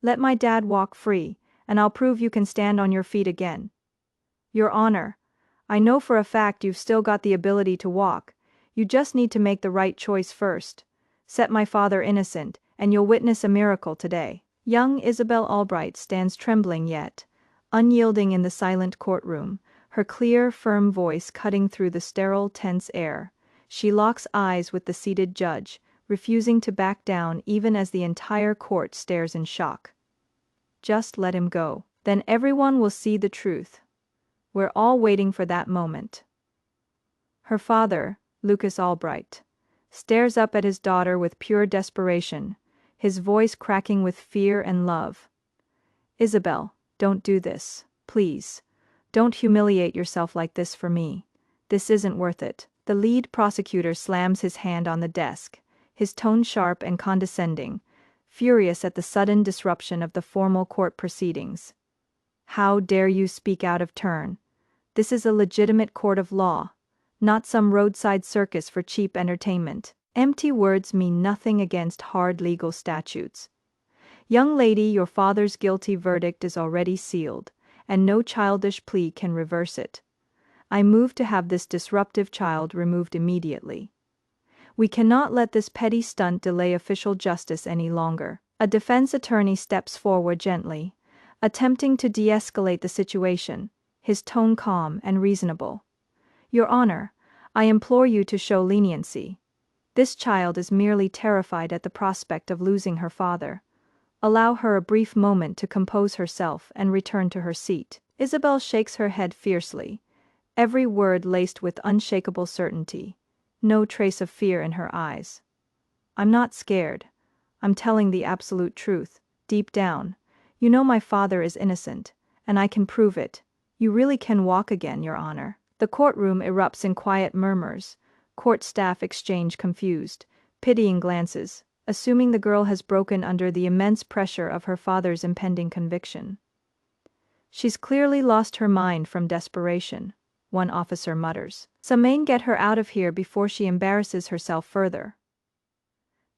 Let my dad walk free, and I'll prove you can stand on your feet again. Your Honor, I know for a fact you've still got the ability to walk. You just need to make the right choice first. Set my father innocent, and you'll witness a miracle today. Young Isabel Albright stands trembling yet unyielding in the silent courtroom, her clear, firm voice cutting through the sterile, tense air. She locks eyes with the seated judge, refusing to back down even as the entire court stares in shock. Just let him go. Then everyone will see the truth. We're all waiting for that moment. Her father, Lucas Albright, stares up at his daughter with pure desperation, his voice cracking with fear and love. Isabel, don't do this, please. Don't humiliate yourself like this for me. This isn't worth it. The lead prosecutor slams his hand on the desk, his tone sharp and condescending, furious at the sudden disruption of the formal court proceedings. How dare you speak out of turn? This is a legitimate court of law, not some roadside circus for cheap entertainment. Empty words mean nothing against hard legal statutes. Young lady, your father's guilty verdict is already sealed, and no childish plea can reverse it. I move to have this disruptive child removed immediately. We cannot let this petty stunt delay official justice any longer. A defense attorney steps forward gently, attempting to de-escalate the situation, his tone calm and reasonable. Your Honor, I implore you to show leniency. This child is merely terrified at the prospect of losing her father. Allow her a brief moment to compose herself and return to her seat. Isabel shakes her head fiercely, every word laced with unshakable certainty, no trace of fear in her eyes. I'm not scared. I'm telling the absolute truth. Deep down, you know my father is innocent, and I can prove it. You really can walk again, Your Honor. The courtroom erupts in quiet murmurs. Court staff exchange confused, pitying glances, assuming the girl has broken under the immense pressure of her father's impending conviction. She's clearly lost her mind from desperation, one officer mutters. Someone get her out of here before she embarrasses herself further.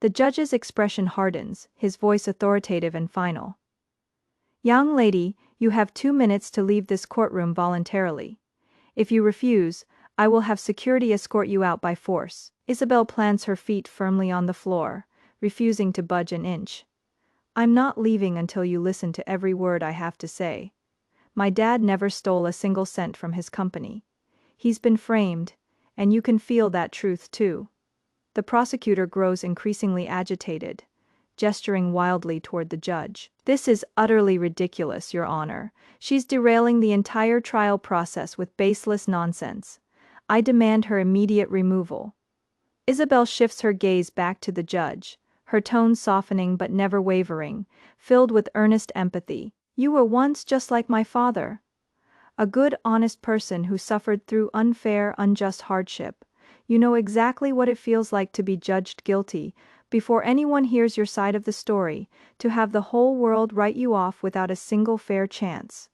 The judge's expression hardens, his voice authoritative and final. Young lady, you have 2 minutes to leave this courtroom voluntarily. If you refuse, I will have security escort you out by force. Isabel plants her feet firmly on the floor, refusing to budge an inch. I'm not leaving until you listen to every word I have to say. My dad never stole a single cent from his company. He's been framed, and you can feel that truth too. The prosecutor grows increasingly agitated, gesturing wildly toward the judge. This is utterly ridiculous, Your Honor. She's derailing the entire trial process with baseless nonsense. I demand her immediate removal. Isabel shifts her gaze back to the judge, her tone softening but never wavering, filled with earnest empathy. You were once just like my father. A good, honest person who suffered through unfair, unjust hardship. You know exactly what it feels like to be judged guilty, before anyone hears your side of the story, to have the whole world write you off without a single fair chance.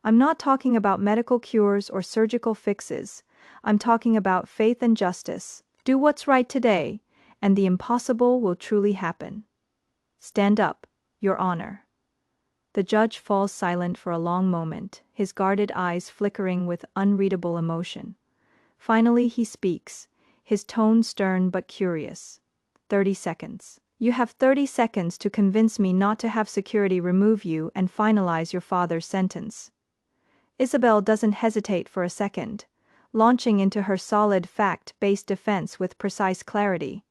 I'm not talking about medical cures or surgical fixes. I'm talking about faith and justice. Do what's right today, and the impossible will truly happen. Stand up, Your Honor. The judge falls silent for a long moment, his guarded eyes flickering with unreadable emotion. Finally he speaks, his tone stern but curious. 30 seconds. You have 30 seconds to convince me not to have security remove you and finalize your father's sentence. Isabel doesn't hesitate for a second, launching into her solid fact-based defense with precise clarity.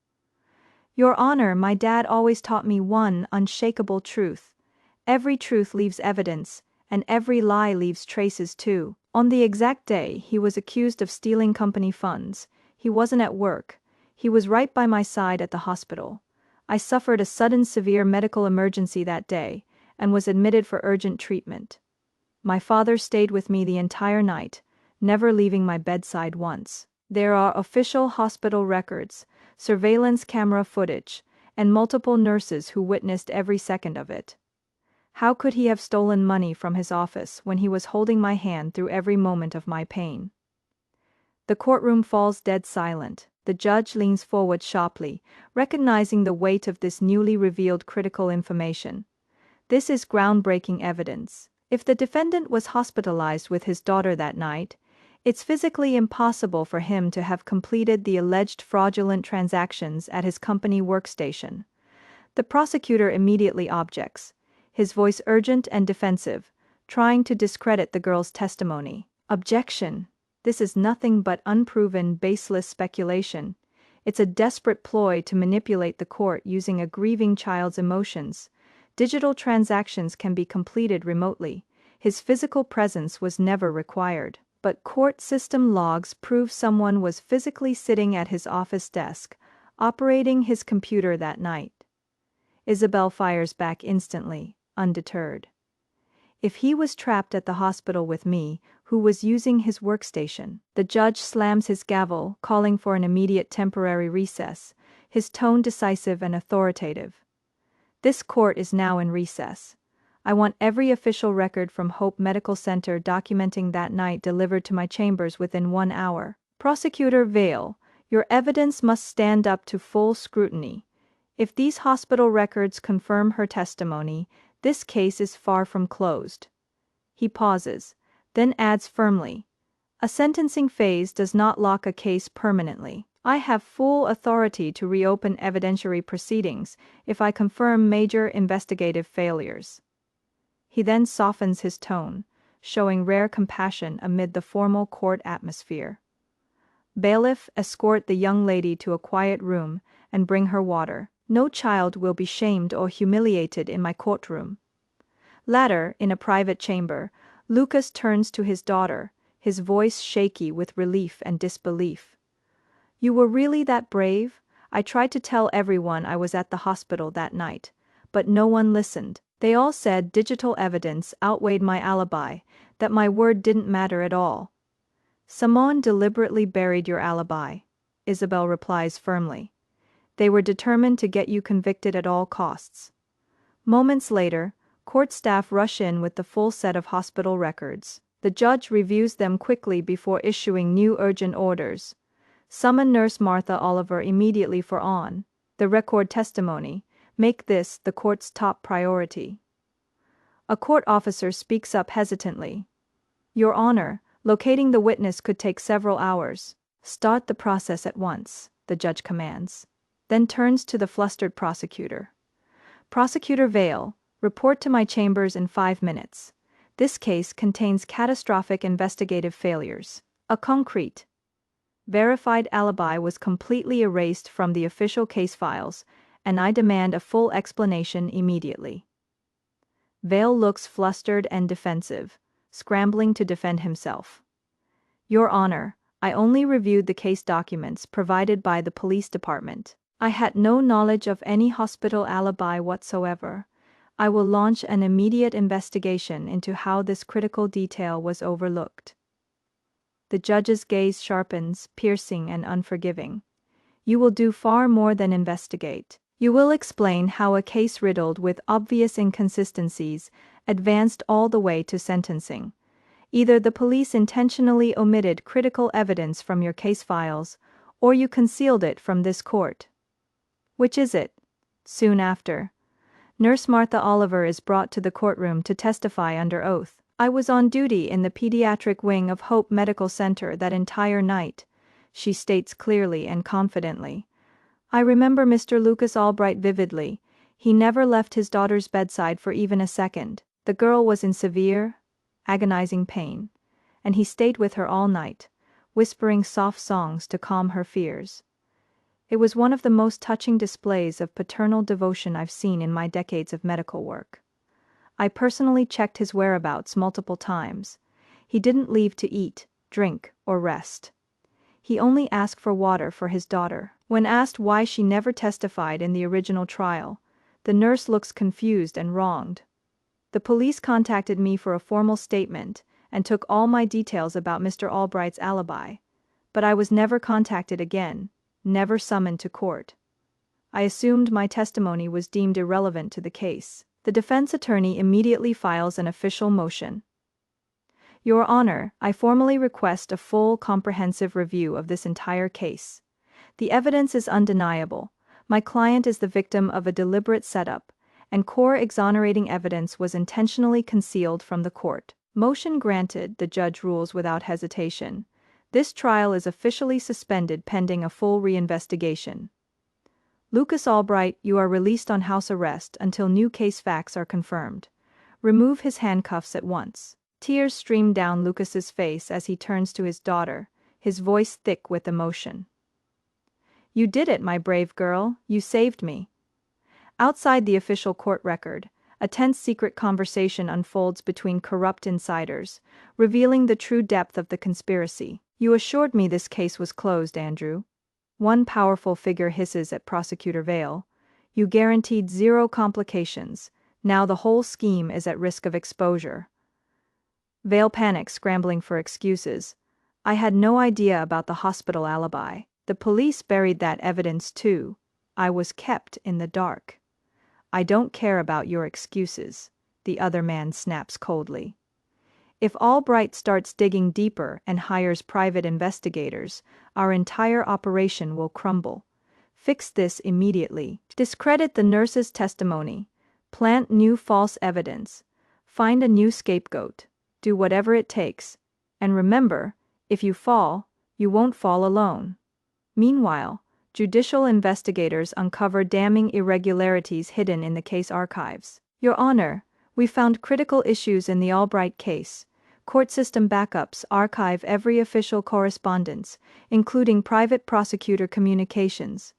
Your Honor, my dad always taught me one unshakable truth. Every truth leaves evidence, and every lie leaves traces too. On the exact day he was accused of stealing company funds, he wasn't at work. He was right by my side at the hospital. I suffered a sudden severe medical emergency that day, and was admitted for urgent treatment. My father stayed with me the entire night, never leaving my bedside once. There are official hospital records, surveillance camera footage, and multiple nurses who witnessed every second of it. How could he have stolen money from his office when he was holding my hand through every moment of my pain? The courtroom falls dead silent. The judge leans forward sharply, recognizing the weight of this newly revealed critical information. This is groundbreaking evidence. If the defendant was hospitalized with his daughter that night, it's physically impossible for him to have completed the alleged fraudulent transactions at his company workstation. The prosecutor immediately objects, his voice urgent and defensive, trying to discredit the girl's testimony. Objection. This is nothing but unproven, baseless speculation. It's a desperate ploy to manipulate the court using a grieving child's emotions. Digital transactions can be completed remotely. His physical presence was never required. But court system logs prove someone was physically sitting at his office desk, operating his computer that night. Isabel fires back instantly, undeterred. If he was trapped at the hospital with me, who was using his workstation? The judge slams his gavel, calling for an immediate temporary recess, his tone decisive and authoritative. This court is now in recess. I want every official record from Hope Medical Center documenting that night delivered to my chambers within 1 hour. Prosecutor Vale, your evidence must stand up to full scrutiny. If these hospital records confirm her testimony, this case is far from closed. He pauses, then adds firmly, a sentencing phase does not lock a case permanently. I have full authority to reopen evidentiary proceedings if I confirm major investigative failures. He then softens his tone, showing rare compassion amid the formal court atmosphere. Bailiff, escort the young lady to a quiet room and bring her water. No child will be shamed or humiliated in my courtroom. Later, in a private chamber, Lucas turns to his daughter, his voice shaky with relief and disbelief. You were really that brave? I tried to tell everyone I was at the hospital that night, but no one listened. They all said digital evidence outweighed my alibi, that my word didn't matter at all. Someone deliberately buried your alibi, Isabel replies firmly. They were determined to get you convicted at all costs. Moments later, court staff rush in with the full set of hospital records. The judge reviews them quickly before issuing new urgent orders. Summon Nurse Martha Oliver immediately for the record testimony. Make this the court's top priority. A court officer speaks up hesitantly. Your Honor, locating the witness could take several hours. Start the process at once, the judge commands. Then turns to the flustered prosecutor. Prosecutor Vale, report to my chambers in 5 minutes. This case contains catastrophic investigative failures. A concrete, verified alibi was completely erased from the official case files, and I demand a full explanation immediately. Vale looks flustered and defensive, scrambling to defend himself. Your Honor, I only reviewed the case documents provided by the police department. I had no knowledge of any hospital alibi whatsoever. I will launch an immediate investigation into how this critical detail was overlooked. The judge's gaze sharpens, piercing and unforgiving. You will do far more than investigate. You will explain how a case riddled with obvious inconsistencies advanced all the way to sentencing. Either the police intentionally omitted critical evidence from your case files, or you concealed it from this court. Which is it? Soon after, Nurse Martha Oliver is brought to the courtroom to testify under oath. I was on duty in the pediatric wing of Hope Medical Center that entire night, she states clearly and confidently. I remember Mr. Lucas Albright vividly. He never left his daughter's bedside for even a second. The girl was in severe, agonizing pain, and he stayed with her all night, whispering soft songs to calm her fears. It was one of the most touching displays of paternal devotion I've seen in my decades of medical work. I personally checked his whereabouts multiple times. He didn't leave to eat, drink, or rest. He only asked for water for his daughter. When asked why she never testified in the original trial, the nurse looks confused and wronged. The police contacted me for a formal statement and took all my details about Mr. Albright's alibi, but I was never contacted again, never summoned to court. I assumed my testimony was deemed irrelevant to the case. The defense attorney immediately files an official motion. Your Honor, I formally request a full, comprehensive review of this entire case. The evidence is undeniable. My client is the victim of a deliberate setup, and core exonerating evidence was intentionally concealed from the court. Motion granted, the judge rules without hesitation. This trial is officially suspended pending a full reinvestigation. Lucas Albright, you are released on house arrest until new case facts are confirmed. Remove his handcuffs at once. Tears stream down Lucas's face as he turns to his daughter, his voice thick with emotion. You did it, my brave girl, you saved me. Outside the official court record, a tense secret conversation unfolds between corrupt insiders, revealing the true depth of the conspiracy. You assured me this case was closed, Andrew. One powerful figure hisses at Prosecutor Vale. You guaranteed zero complications. Now the whole scheme is at risk of exposure. Vale panics, scrambling for excuses. I had no idea about the hospital alibi. The police buried that evidence too. I was kept in the dark. I don't care about your excuses, the other man snaps coldly. If Albright starts digging deeper and hires private investigators, our entire operation will crumble. Fix this immediately. Discredit the nurse's testimony. Plant new false evidence. Find a new scapegoat. Do whatever it takes. And remember, if you fall, you won't fall alone. Meanwhile, judicial investigators uncover damning irregularities hidden in the case archives. Your Honor, we found critical issues in the Albright case. Court system backups archive every official correspondence, including private prosecutor communications.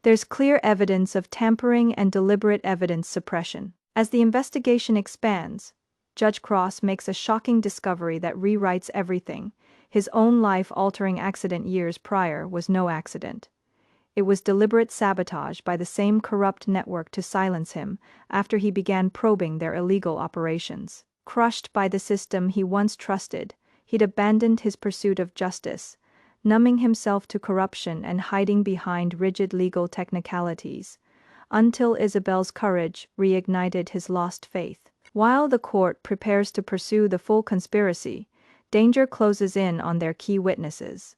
There's clear evidence of tampering and deliberate evidence suppression. As the investigation expands, Judge Cross makes a shocking discovery that rewrites everything. His own life-altering accident years prior was no accident. It was deliberate sabotage by the same corrupt network to silence him after he began probing their illegal operations. Crushed by the system he once trusted, he'd abandoned his pursuit of justice, numbing himself to corruption and hiding behind rigid legal technicalities, until Isabel's courage reignited his lost faith. While the court prepares to pursue the full conspiracy, danger closes in on their key witnesses.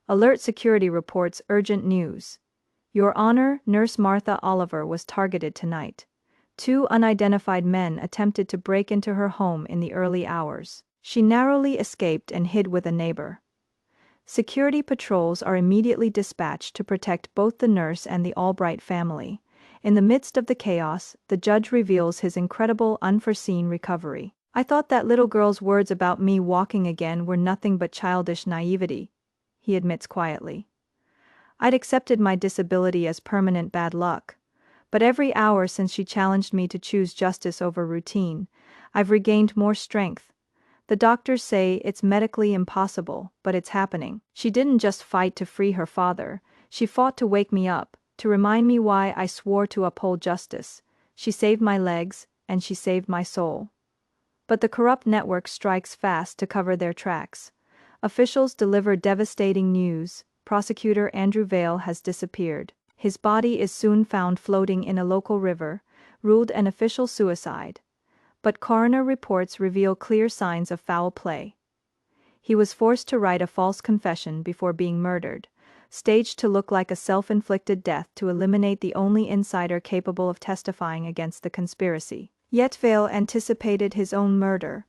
Alert Security reports urgent news. Your Honor, Nurse Martha Oliver was targeted tonight. 2 unidentified men attempted to break into her home in the early hours. She narrowly escaped and hid with a neighbor. Security patrols are immediately dispatched to protect both the nurse and the Albright family. In the midst of the chaos, the judge reveals his incredible unforeseen recovery. I thought that little girl's words about me walking again were nothing but childish naivety, he admits quietly. I'd accepted my disability as permanent bad luck. But every hour since she challenged me to choose justice over routine, I've regained more strength. The doctors say it's medically impossible, but it's happening. She didn't just fight to free her father, she fought to wake me up, to remind me why I swore to uphold justice. She saved my legs, and she saved my soul. But the corrupt network strikes fast to cover their tracks. Officials deliver devastating news. Prosecutor Andrew Vale has disappeared. His body is soon found floating in a local river, ruled an official suicide. But coroner reports reveal clear signs of foul play. He was forced to write a false confession before being murdered, staged to look like a self-inflicted death to eliminate the only insider capable of testifying against the conspiracy. Yet Vale anticipated his own murder.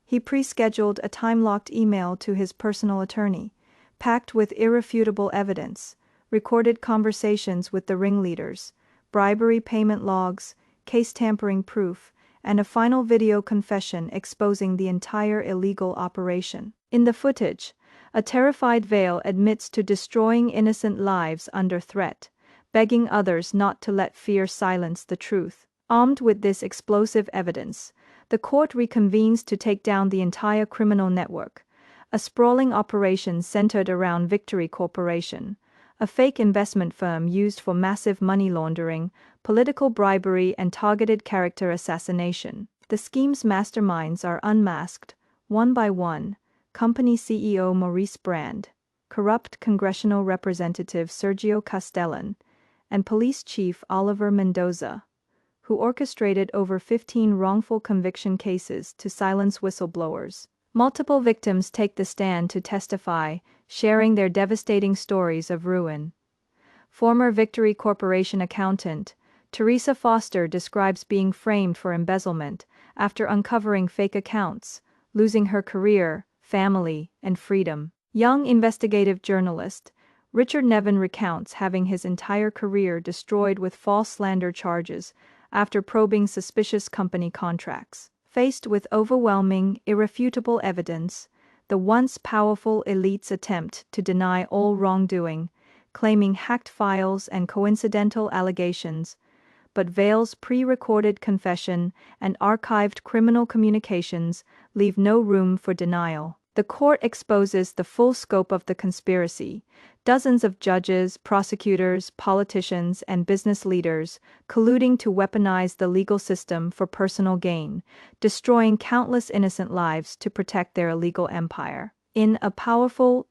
He pre-scheduled a time-locked email to his personal attorney, packed with irrefutable evidence, recorded conversations with the ringleaders, bribery payment logs, case tampering proof, and a final video confession exposing the entire illegal operation. In the footage, a terrified Vale admits to destroying innocent lives under threat, begging others not to let fear silence the truth. Armed with this explosive evidence, the court reconvenes to take down the entire criminal network, a sprawling operation centered around Victory Corporation, a fake investment firm used for massive money laundering, political bribery, and targeted character assassination. The scheme's masterminds are unmasked, one by one: company CEO Maurice Brand, corrupt congressional representative Sergio Castellan, and police chief Oliver Mendoza, who orchestrated over 15 wrongful conviction cases to silence whistleblowers. Multiple victims take the stand to testify, sharing their devastating stories of ruin. Former Victory Corporation accountant, Teresa Foster describes being framed for embezzlement after uncovering fake accounts, losing her career, family, and freedom. Young investigative journalist Richard Nevin recounts having his entire career destroyed with false slander charges after probing suspicious company contracts. Faced with overwhelming, irrefutable evidence, the once powerful elites attempt to deny all wrongdoing, claiming hacked files and coincidental allegations, but Vale's pre-recorded confession and archived criminal communications leave no room for denial. The court exposes the full scope of the conspiracy. Dozens of judges, prosecutors, politicians, and business leaders colluding to weaponize the legal system for personal gain, destroying countless innocent lives to protect their illegal empire. In a powerful,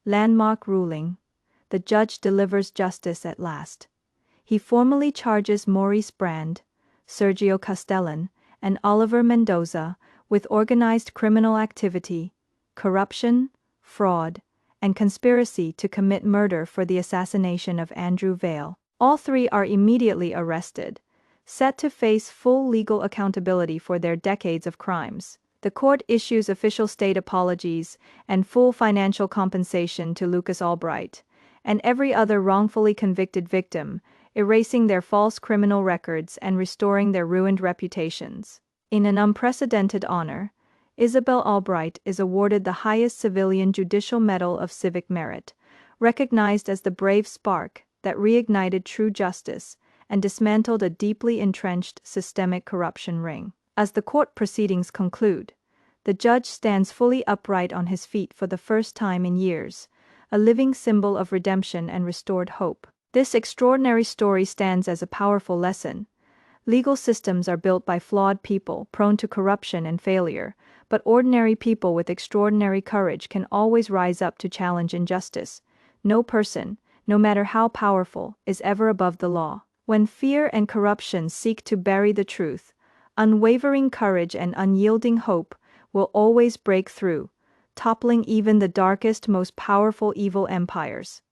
landmark ruling, the judge delivers justice at last. He formally charges Maurice Brand, Sergio Castellan, and Oliver Mendoza with organized criminal activity, corruption, fraud, and conspiracy to commit murder for the assassination of Andrew Vale. All three are immediately arrested, set to face full legal accountability for their decades of crimes. The court issues official state apologies and full financial compensation to Lucas Albright and every other wrongfully convicted victim, erasing their false criminal records and restoring their ruined reputations. In an unprecedented honor, Isabel Albright is awarded the highest civilian judicial medal of civic merit, recognized as the brave spark that reignited true justice and dismantled a deeply entrenched systemic corruption ring. As the court proceedings conclude, the judge stands fully upright on his feet for the first time in years, a living symbol of redemption and restored hope. This extraordinary story stands as a powerful lesson. Legal systems are built by flawed people prone to corruption and failure, but ordinary people with extraordinary courage can always rise up to challenge injustice. No person, no matter how powerful, is ever above the law. When fear and corruption seek to bury the truth, unwavering courage and unyielding hope will always break through, toppling even the darkest, most powerful evil empires.